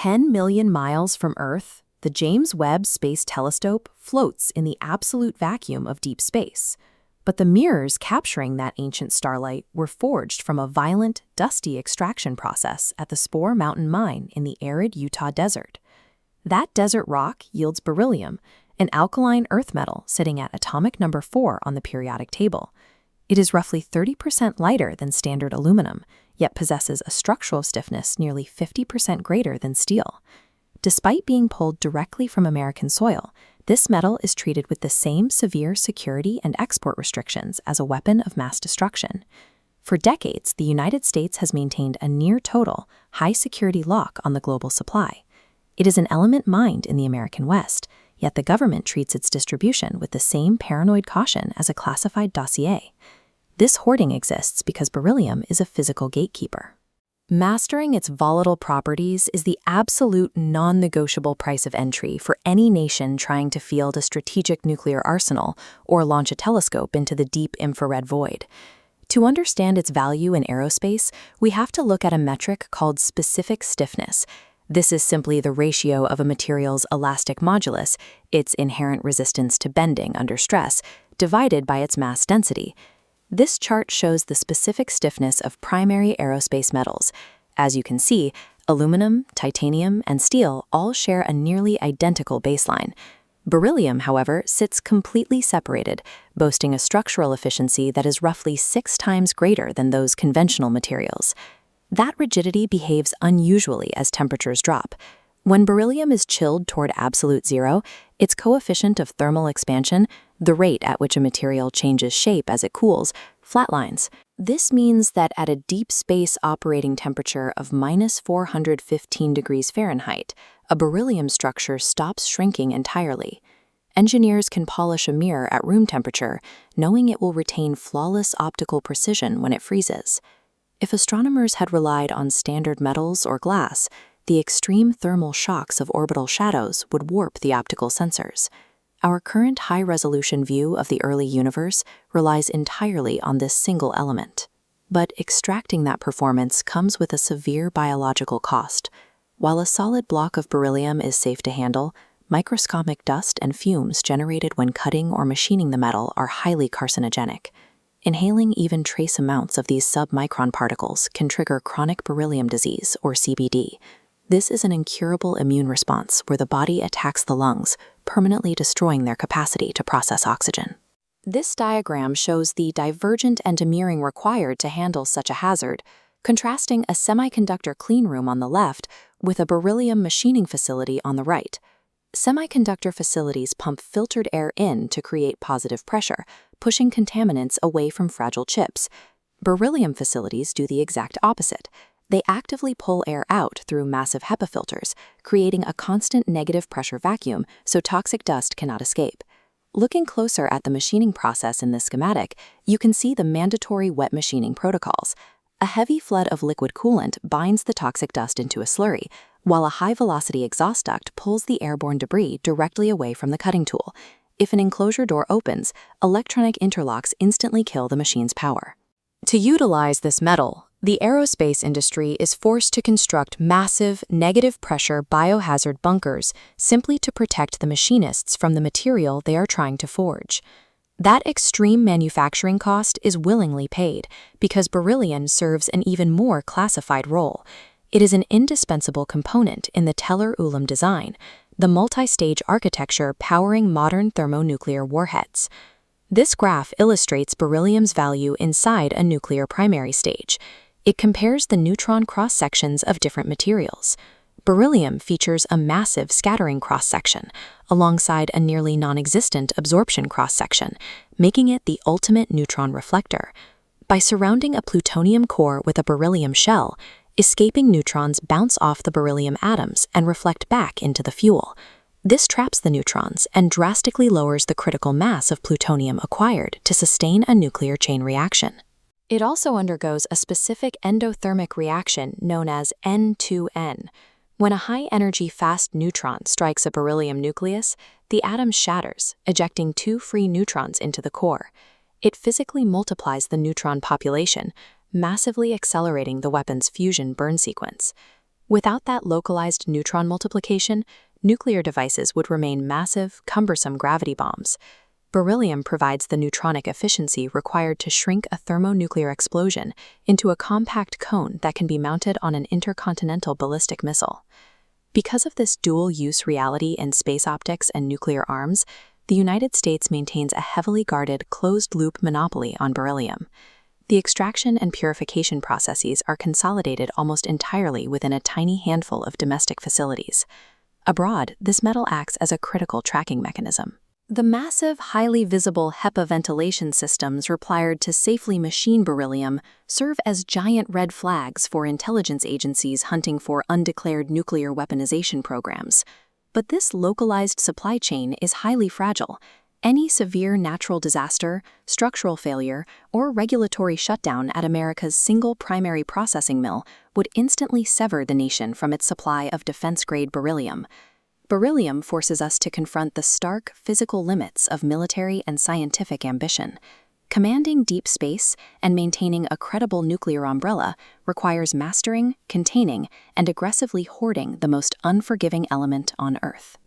10 million miles from Earth, the James Webb Space Telescope floats in the absolute vacuum of deep space. But the mirrors capturing that ancient starlight were forged from a violent, dusty extraction process at the Spor mountain mine in the arid Utah desert. That desert rock yields beryllium, an alkaline earth metal sitting at atomic number 4 on the periodic table. It is roughly 30% lighter than standard aluminum, yet possesses a structural stiffness nearly 50% greater than steel. Despite being pulled directly from American soil, this metal is treated with the same severe security and export restrictions as a weapon of mass destruction. For decades, the United States has maintained a near-total, high-security lock on the global supply. It is an element mined in the American West, yet the government treats its distribution with the same paranoid caution as a classified dossier. This hoarding exists because beryllium is a physical gatekeeper. Mastering its volatile properties is the absolute non-negotiable price of entry for any nation trying to field a strategic nuclear arsenal or launch a telescope into the deep infrared void. To understand its value in aerospace, we have to look at a metric called specific stiffness. This is simply the ratio of a material's elastic modulus, its inherent resistance to bending under stress, divided by its mass density. This chart shows the specific stiffness of primary aerospace metals. As you can see, aluminum, titanium, and steel all share a nearly identical baseline. Beryllium, however, sits completely separated, boasting a structural efficiency that is roughly 6 times greater than those conventional materials. That rigidity behaves unusually as temperatures drop. When beryllium is chilled toward absolute zero, its coefficient of thermal expansion, the rate at which a material changes shape as it cools, flatlines. This means that at a deep space operating temperature of -415 degrees Fahrenheit, a beryllium structure stops shrinking entirely. Engineers can polish a mirror at room temperature, knowing it will retain flawless optical precision when it freezes. If astronomers had relied on standard metals or glass, the extreme thermal shocks of orbital shadows would warp the optical sensors. Our current high-resolution view of the early universe relies entirely on this single element. But extracting that performance comes with a severe biological cost. While a solid block of beryllium is safe to handle, microscopic dust and fumes generated when cutting or machining the metal are highly carcinogenic. Inhaling even trace amounts of these sub-micron particles can trigger chronic beryllium disease, or CBD. This is an incurable immune response where the body attacks the lungs, permanently destroying their capacity to process oxygen. This diagram shows the divergent engineering required to handle such a hazard, contrasting a semiconductor cleanroom on the left with a beryllium machining facility on the right. Semiconductor facilities pump filtered air in to create positive pressure, pushing contaminants away from fragile chips. Beryllium facilities do the exact opposite. They actively pull air out through massive HEPA filters, creating a constant negative pressure vacuum so toxic dust cannot escape. Looking closer at the machining process in this schematic, you can see the mandatory wet machining protocols. A heavy flood of liquid coolant binds the toxic dust into a slurry, while a high-velocity exhaust duct pulls the airborne debris directly away from the cutting tool. If an enclosure door opens, electronic interlocks instantly kill the machine's power. To utilize this metal, the aerospace industry is forced to construct massive, negative-pressure biohazard bunkers simply to protect the machinists from the material they are trying to forge. That extreme manufacturing cost is willingly paid because beryllium serves an even more classified role. It is an indispensable component in the Teller-Ulam design, the multi-stage architecture powering modern thermonuclear warheads. This graph illustrates beryllium's value inside a nuclear primary stage. It compares the neutron cross-sections of different materials. Beryllium features a massive scattering cross-section, alongside a nearly non-existent absorption cross-section, making it the ultimate neutron reflector. By surrounding a plutonium core with a beryllium shell, escaping neutrons bounce off the beryllium atoms and reflect back into the fuel. This traps the neutrons and drastically lowers the critical mass of plutonium acquired to sustain a nuclear chain reaction. It also undergoes a specific endothermic reaction known as N2N. When a high-energy fast neutron strikes a beryllium nucleus, the atom shatters, ejecting 2 free neutrons into the core. It physically multiplies the neutron population, massively accelerating the weapon's fusion burn sequence. Without that localized neutron multiplication, nuclear devices would remain massive, cumbersome gravity bombs. Beryllium provides the neutronic efficiency required to shrink a thermonuclear explosion into a compact cone that can be mounted on an intercontinental ballistic missile. Because of this dual-use reality in space optics and nuclear arms, the United States maintains a heavily guarded, closed-loop monopoly on beryllium. The extraction and purification processes are consolidated almost entirely within a tiny handful of domestic facilities. Abroad, this metal acts as a critical tracking mechanism. The massive, highly visible HEPA ventilation systems required to safely machine beryllium serve as giant red flags for intelligence agencies hunting for undeclared nuclear weaponization programs. But this localized supply chain is highly fragile. Any severe natural disaster, structural failure, or regulatory shutdown at America's single primary processing mill would instantly sever the nation from its supply of defense-grade beryllium. Beryllium forces us to confront the stark physical limits of military and scientific ambition. Commanding deep space and maintaining a credible nuclear umbrella requires mastering, containing, and aggressively hoarding the most unforgiving element on Earth.